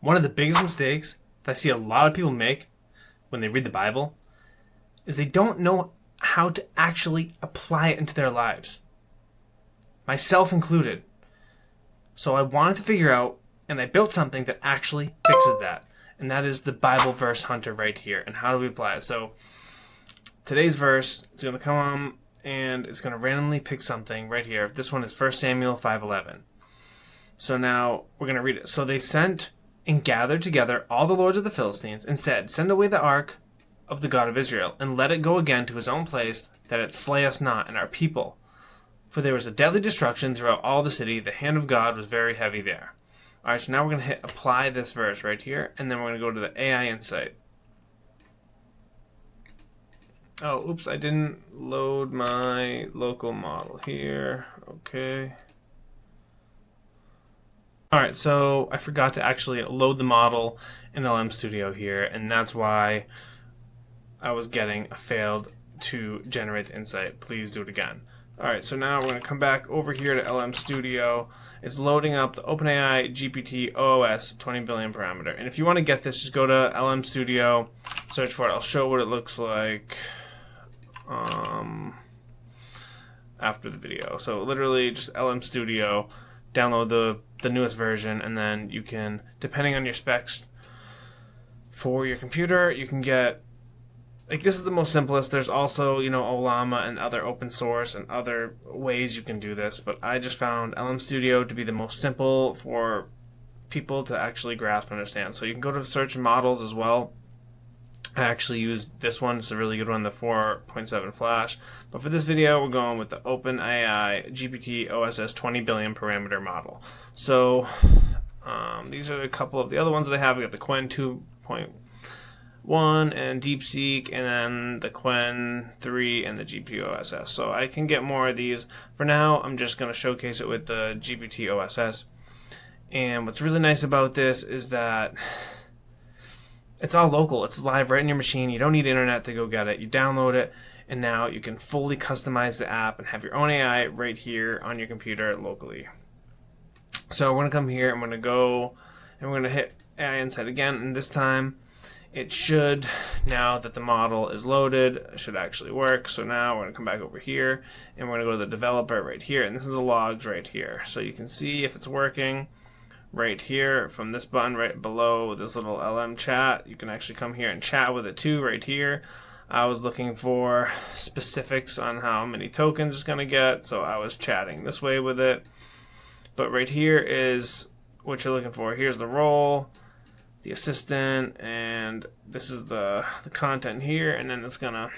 One of the biggest mistakes that I see a lot of people make when they read the Bible is they don't know how to actually apply it into their lives, myself included. So I wanted to figure out, and I built something that actually fixes that. And that is the Bible verse hunter right here. And how do we apply it? So today's verse is going to come on and it's going to randomly pick something right here. This one is 1 Samuel 5:11. So now we're going to read it. So they sent and gathered together all the lords of the Philistines and said, "Send away the ark of the God of Israel, and let it go again to his own place, that it slay us not and our people. For there was a deadly destruction throughout all the city. The hand of God was very heavy there." All right, so now we're going to hit apply this verse right here, and then we're going to go to the AI Insight. Oh, oops, I didn't load my local model here. Okay. All right, so I forgot to actually load the model in LM Studio here, and that's why I was getting a failed to generate the insight. Please do it again. All right, so now we're going to come back over here to LM Studio. It's loading up the OpenAI GPT OSS 20 billion parameter. And if you want to get this, just go to LM Studio, search for it. I'll show what it looks like after the video. So literally just LM Studio, download the newest version, and then you can, depending on your specs for your computer, you can get, like, this is the most simplest. There's also, Olama and other open source and other ways you can do this, but I just found LM Studio to be the most simple for people to actually grasp and understand. So you can go to search models as well. I actually used this one. It's a really good one, the 4.7 Flash. But for this video, we're going with the OpenAI GPT OSS 20 billion parameter model. So these are a couple of the other ones that I have. We got the Quen 2.1 and DeepSeek, and then the Quen 3 and the GPT OSS. So I can get more of these. For now, I'm just going to showcase it with the GPT OSS. And what's really nice about this is that it's all local. It's live right in your machine. You don't need internet to go get it. You download it, and now you can fully customize the app and have your own AI right here on your computer locally. So we're going to come here, and we're going to go, and we're going to hit AI Insight again, and this time it should, now that the model is loaded, it should actually work. So now we're going to come back over here, and we're going to go to the developer right here, and this is the logs right here. So you can see if it's working right here from this button right below this little LM chat. You can actually come here and chat with it too right here. I was looking for specifics on how many tokens it's going to get, so I was chatting this way with it. But right here is what you're looking for. Here's the role, the assistant, and this is the content here, and then it's going to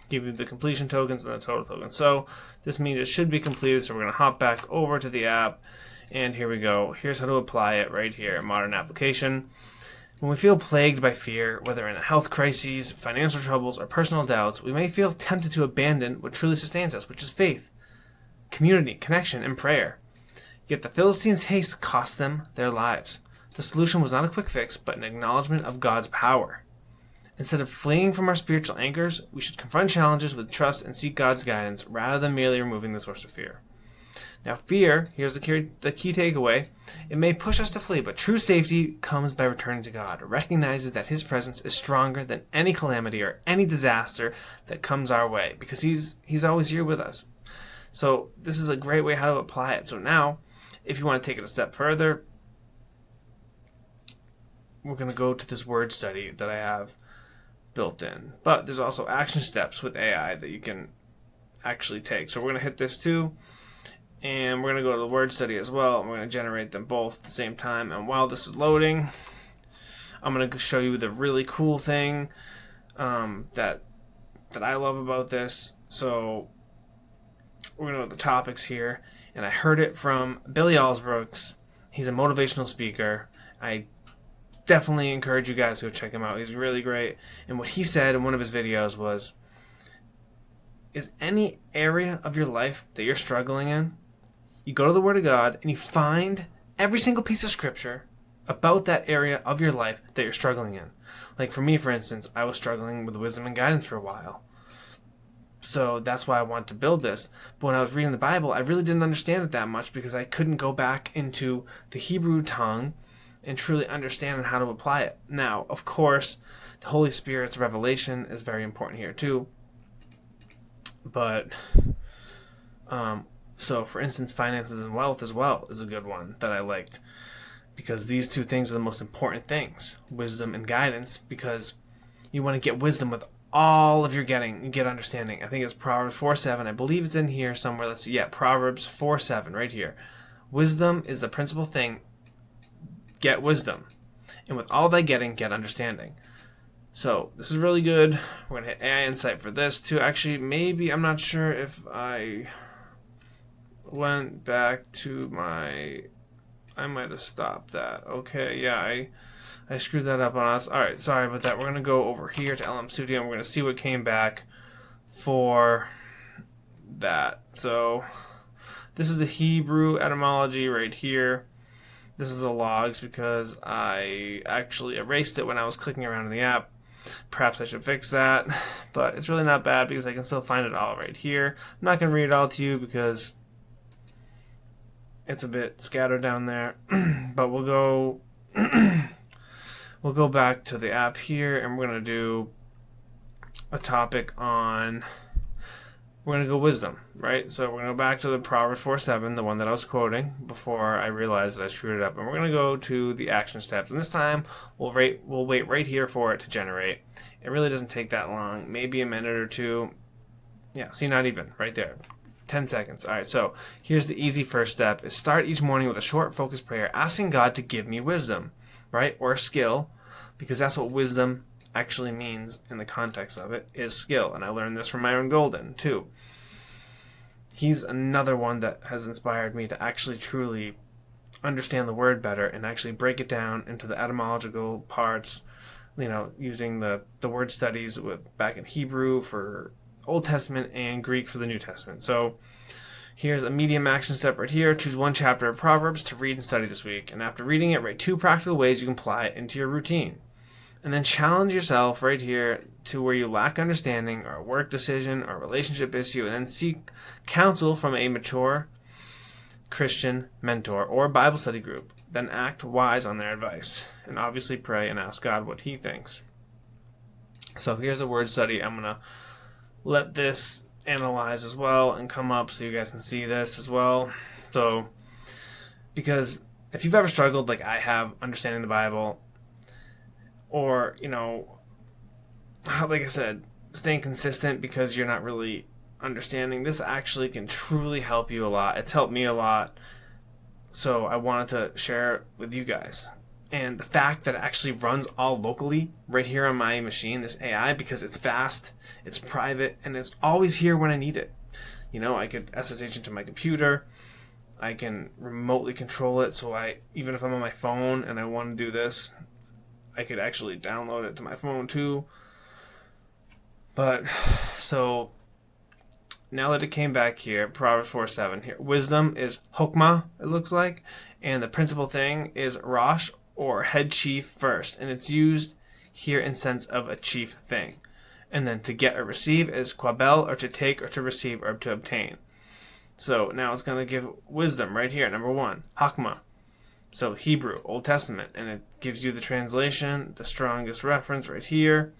give you the completion tokens and the total tokens. So this means it should be completed, so we're going to hop back over to the app. And here we go. Here's how to apply it right here. Modern application. When we feel plagued by fear, whether in a health crises, financial troubles, or personal doubts, we may feel tempted to abandon what truly sustains us, which is faith, community, connection, and prayer. Yet the Philistines' haste cost them their lives. The solution was not a quick fix, but an acknowledgement of God's power. Instead of fleeing from our spiritual anchors, we should confront challenges with trust and seek God's guidance rather than merely removing the source of fear. Now, fear, here's the key takeaway, it may push us to flee, but true safety comes by returning to God. It recognizes that His presence is stronger than any calamity or any disaster that comes our way, because He's always here with us. So this is a great way how to apply it. So now, if you want to take it a step further, we're going to go to this word study that I have built in. But there's also action steps with AI that you can actually take. So we're going to hit this too. And we're going to go to the word study as well. And we're going to generate them both at the same time. And while this is loading, I'm going to show you the really cool thing that I love about this. So we're going to go to the topics here. And I heard it from Billy Alsbrooks. He's a motivational speaker. I definitely encourage you guys to go check him out. He's really great. And what he said in one of his videos was, is any area of your life that you're struggling in, you go to the Word of God and you find every single piece of scripture about that area of your life that you're struggling in. Like for me, for instance, I was struggling with wisdom and guidance for a while. So that's why I wanted to build this. But when I was reading the Bible, I really didn't understand it that much because I couldn't go back into the Hebrew tongue and truly understand how to apply it. Now, of course, the Holy Spirit's revelation is very important here too. But, so for instance, finances and wealth as well is a good one that I liked, because these two things are the most important things, wisdom and guidance, because you want to get wisdom with all of your getting, you get understanding. I think it's Proverbs 4:7. I believe it's in here somewhere. Let's see. Yeah, Proverbs 4:7 right here. Wisdom is the principal thing. Get wisdom. And with all thy getting, get understanding. So this is really good. We're going to hit AI Insight for this too. Actually, maybe, I'm not sure if I went back to my, I might have stopped that. Okay, yeah, I screwed that up on us. Alright, sorry about that. We're going to go over here to LM Studio and we're going to see what came back for that. So this is the Hebrew etymology right here. This is the logs because I actually erased it when I was clicking around in the app. Perhaps I should fix that, but it's really not bad because I can still find it all right here. I'm not going to read it all to you because it's a bit scattered down there, but we'll go we'll go back to the app here and we're going to do a topic on, we're going to go wisdom, right? So we're going to go back to the Proverbs 4:7, the one that I was quoting before I realized that I screwed it up. And we're going to go to the action steps. And this time, we'll wait right here for it to generate. It really doesn't take that long, maybe a minute or two. Yeah, see, not even, right there. 10 seconds. All right, so here's the easy first step, is start each morning with a short, focused prayer, asking God to give me wisdom, right? Or skill, because that's what wisdom actually means in the context of it, is skill. And I learned this from Myron Golden too. He's another one that has inspired me to actually truly understand the word better and actually break it down into the etymological parts, you know, using the word studies with back in Hebrew for Old Testament and Greek for the New Testament. So here's a medium action step right here. Choose one chapter of Proverbs to read and study this week, and after reading it, write 2 practical ways you can apply it into your routine. And then challenge yourself right here to where you lack understanding or a work decision or a relationship issue, and then seek counsel from a mature Christian mentor or Bible study group. Then act wise on their advice. And obviously pray and ask God what he thinks. So here's a word study. I'm going to let this analyze as well and come up so you guys can see this as well. So, because if you've ever struggled like I have understanding the Bible, or, you know, like I said, staying consistent because you're not really understanding, this actually can truly help you a lot. It's helped me a lot. So I wanted to share it with you guys. And the fact that it actually runs all locally right here on my machine, this AI, because it's fast, it's private, and it's always here when I need it. You know, I could SSH into my computer. I can remotely control it. So even if I'm on my phone and I want to do this, I could actually download it to my phone too. But, so, now that it came back here, Proverbs 4:7 here. Wisdom is hokmah, it looks like. And the principal thing is rosh, or head chief first. And it's used here in sense of a chief thing. And then to get or receive is quabel, or to take, or to receive, or to obtain. So now it's going to give wisdom right here, number 1, hokmah. So Hebrew, Old Testament, and it gives you the translation, the strongest reference right here,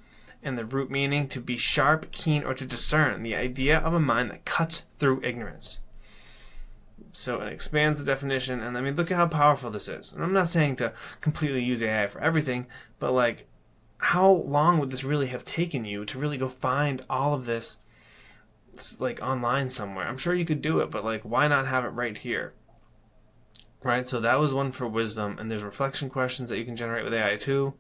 and the root meaning, to be sharp, keen, or to discern, the idea of a mind that cuts through ignorance. So it expands the definition, and I mean, look at how powerful this is. And I'm not saying to completely use AI for everything, but like, how long would this really have taken you to really go find all of this, like, online somewhere? I'm sure you could do it, but like, why not have it right here? Right, so that was one for wisdom, and there's reflection questions that you can generate with AI too.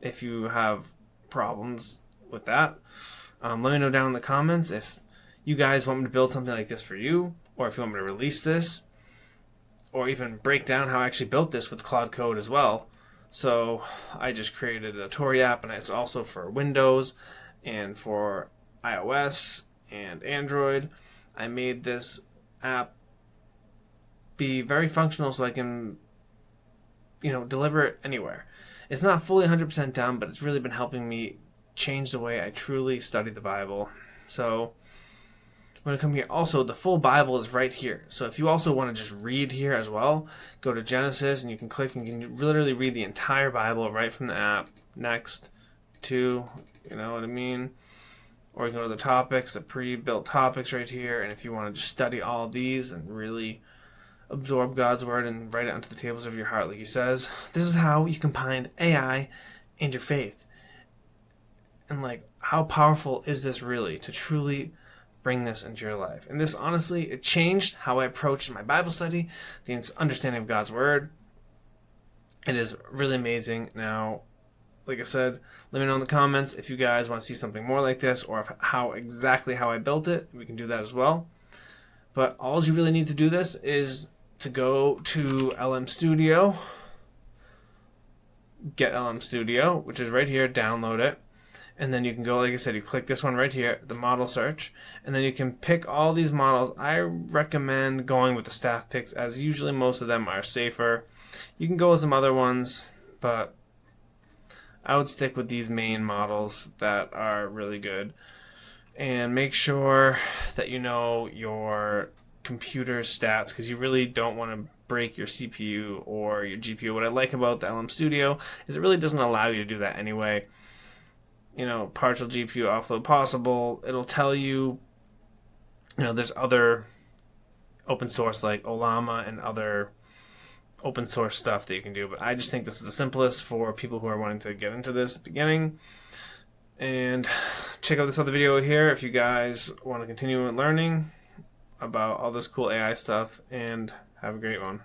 If you have problems with that, let me know down in the comments if you guys want me to build something like this for you, or if you want me to release this, or even break down how I actually built this with Cloud Code as well. So I just created a Tori app, and it's also for Windows and for iOS and Android. I made this app be very functional so I can, you know, deliver it anywhere. It's not fully 100% done, but it's really been helping me change the way I truly study the Bible. So When I come here, also the full Bible is right here. So if you also want to just read here as well, go to Genesis and you can click and you can literally read the entire Bible right from the app. Next to, you know what I mean? Or you can go to the topics, the pre-built topics right here. And if you want to just study all of these and really absorb God's word and write it onto the tables of your heart, like he says, this is how you combine AI and your faith. And like, how powerful is this really to truly bring this into your life? And this, honestly, it changed how I approached my Bible study, the understanding of God's word. It is really amazing. Now, like I said, let me know in the comments if you guys want to see something more like this, or exactly how I built it. We can do that as well. But all you really need to do this is to go to LM Studio, get LM Studio, which is right here, download it. And then you can go, like I said, you click this one right here, the model search, and then you can pick all these models. I recommend going with the staff picks, as usually most of them are safer. You can go with some other ones, but I would stick with these main models that are really good. And make sure that you know your computer stats, because you really don't want to break your CPU or your GPU. What I like about the LM Studio is it really doesn't allow you to do that anyway. You know, partial GPU offload possible. It'll tell you, you know, there's other open source like Olama and other open source stuff that you can do, but I just think this is the simplest for people who are wanting to get into this at the beginning. And check out this other video here if you guys want to continue learning about all this cool AI stuff, and have a great one.